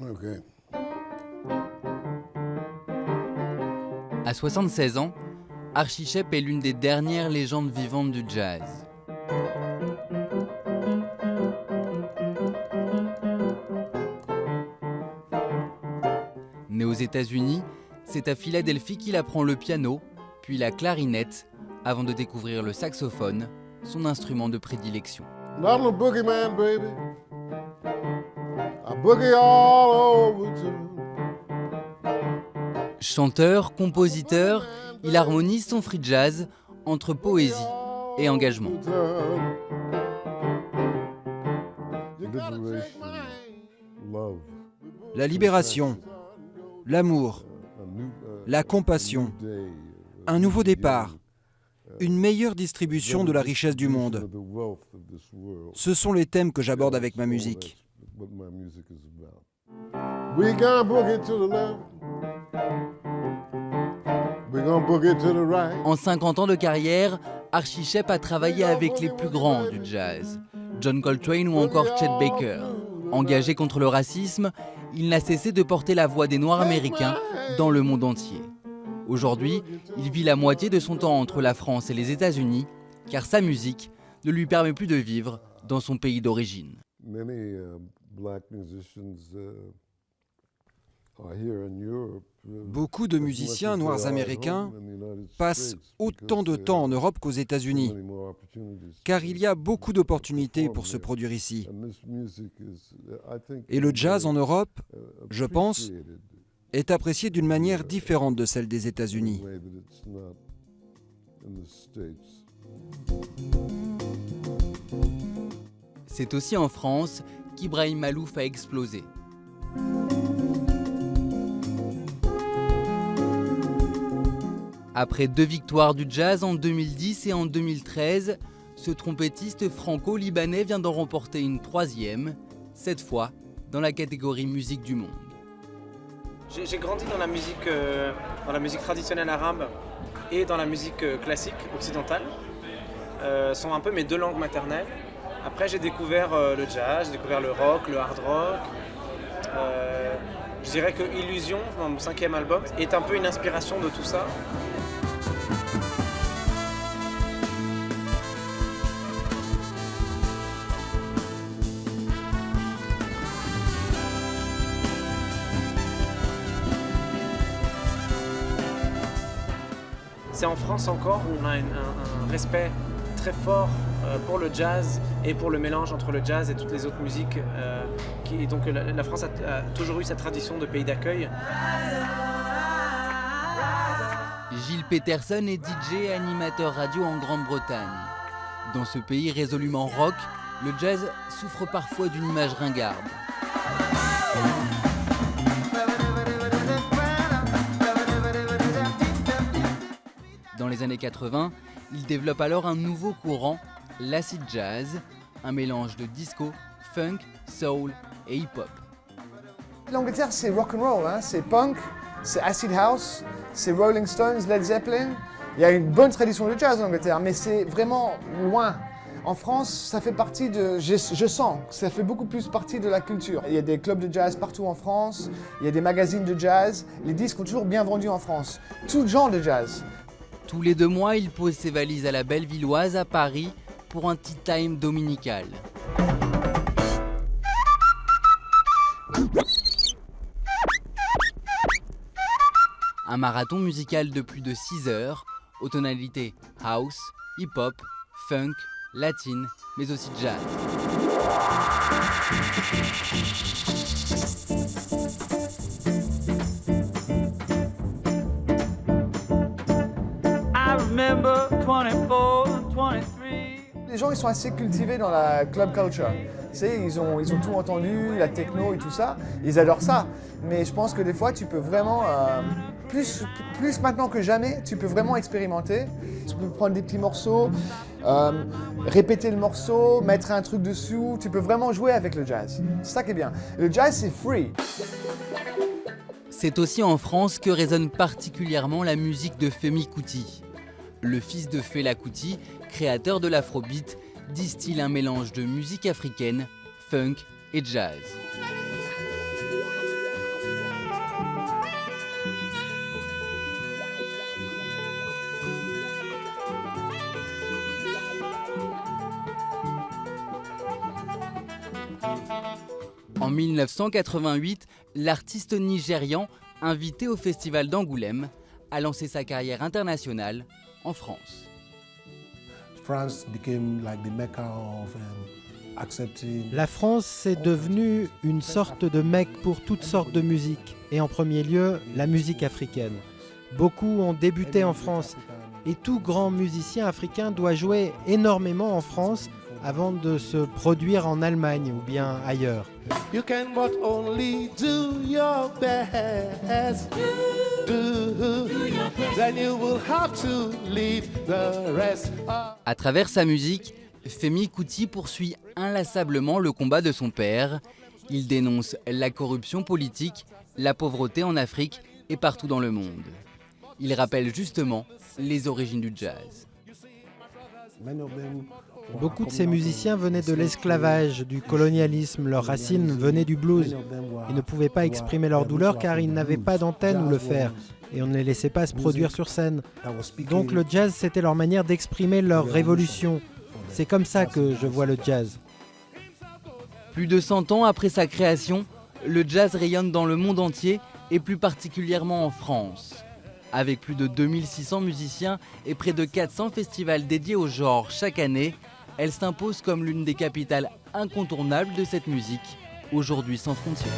Okay. À 76 ans, Archie Shepp est l'une des dernières légendes vivantes du jazz. Né aux États-Unis, c'est à Philadelphie qu'il apprend le piano, puis la clarinette, avant de découvrir le saxophone, son instrument de prédilection. Not a boogeyman, baby. I boogie all over too. Chanteur, compositeur, il harmonise son free jazz entre poésie et engagement. La libération, l'amour, la compassion, un nouveau départ, une meilleure distribution de la richesse du monde. Ce sont les thèmes que j'aborde avec ma musique. En 50 ans de carrière, Archie Shepp a travaillé avec les plus grands du jazz, John Coltrane ou encore Chet Baker. Engagé contre le racisme, il n'a cessé de porter la voix des Noirs américains dans le monde entier. Aujourd'hui, il vit la moitié de son temps entre la France et les États-Unis, car sa musique ne lui permet plus de vivre dans son pays d'origine. Beaucoup de musiciens noirs américains passent autant de temps en Europe qu'aux États-Unis, car il y a beaucoup d'opportunités pour se produire ici. Et le jazz en Europe, je pense, est apprécié d'une manière différente de celle des États-Unis. C'est aussi en France qu'Ibrahim Malouf a explosé. Après 2 victoires du jazz en 2010 et en 2013, ce trompettiste franco-libanais vient d'en remporter une 3e, cette fois dans la catégorie musique du monde. J'ai grandi dans la musique traditionnelle arabe et dans la musique classique occidentale. Sont un peu mes 2 langues maternelles. Après j'ai découvert le jazz, j'ai découvert le rock, le hard rock. Je dirais que Illusion, mon 5e album, est un peu une inspiration de tout ça. C'est en France encore où on a un respect très fort pour le jazz et pour le mélange entre le jazz et toutes les autres musiques. Donc la France a toujours eu cette tradition de pays d'accueil. Gilles Peterson est DJ et animateur radio en Grande-Bretagne. Dans ce pays résolument rock, le jazz souffre parfois d'une image ringarde. Dans les années 80, il développe alors un nouveau courant, l'acid jazz, un mélange de disco, funk, soul et hip-hop. L'Angleterre, c'est rock'n'roll, hein? C'est punk, c'est acid house, c'est Rolling Stones, Led Zeppelin. Il y a une bonne tradition de jazz en Angleterre, mais c'est vraiment loin. En France, ça fait partie de... Je sens que ça fait beaucoup plus partie de la culture. Il y a des clubs de jazz partout en France, il y a des magazines de jazz. Les disques ont toujours bien vendu en France. Tout genre de jazz. Tous les 2 mois, il pose ses valises à la Bellevilloise à Paris pour un tea time dominical. Un marathon musical de plus de 6 heures, aux tonalités house, hip-hop, funk, latine, mais aussi jazz. Les gens, ils sont assez cultivés dans la club culture. Tu sais, ils ont tout entendu, la techno et tout ça. Ils adorent ça. Mais je pense que des fois, tu peux vraiment, plus maintenant que jamais, tu peux vraiment expérimenter. Tu peux prendre des petits morceaux, répéter le morceau, mettre un truc dessous. Tu peux vraiment jouer avec le jazz. C'est ça qui est bien. Le jazz, c'est free. C'est aussi en France que résonne particulièrement la musique de Femi Kuti. Le fils de Fela Kuti, créateur de l'afrobeat, distille un mélange de musique africaine, funk et jazz. En 1988, l'artiste nigérian, invité au Festival d'Angoulême, a lancé sa carrière internationale en France. La France est devenue une sorte de mecque pour toutes sortes de musique, et en premier lieu, la musique africaine. Beaucoup ont débuté en France, et tout grand musicien africain doit jouer énormément en France avant de se produire en Allemagne ou bien ailleurs. You can but only do your best. Then you will have to leave the rest. À travers sa musique, Femi Kuti poursuit inlassablement le combat de son père. Il dénonce la corruption politique, la pauvreté en Afrique et partout dans le monde. Il rappelle justement les origines du jazz. Beaucoup de ces musiciens venaient de l'esclavage, du colonialisme, leurs racines venaient du blues. Ils ne pouvaient pas exprimer leur douleur car ils n'avaient pas d'antenne où le faire et on ne les laissait pas se produire sur scène. Donc le jazz, c'était leur manière d'exprimer leur révolution. C'est comme ça que je vois le jazz. Plus de 100 ans après sa création, le jazz rayonne dans le monde entier et plus particulièrement en France. Avec plus de 2600 musiciens et près de 400 festivals dédiés au genre chaque année, elle s'impose comme l'une des capitales incontournables de cette musique, aujourd'hui sans frontières.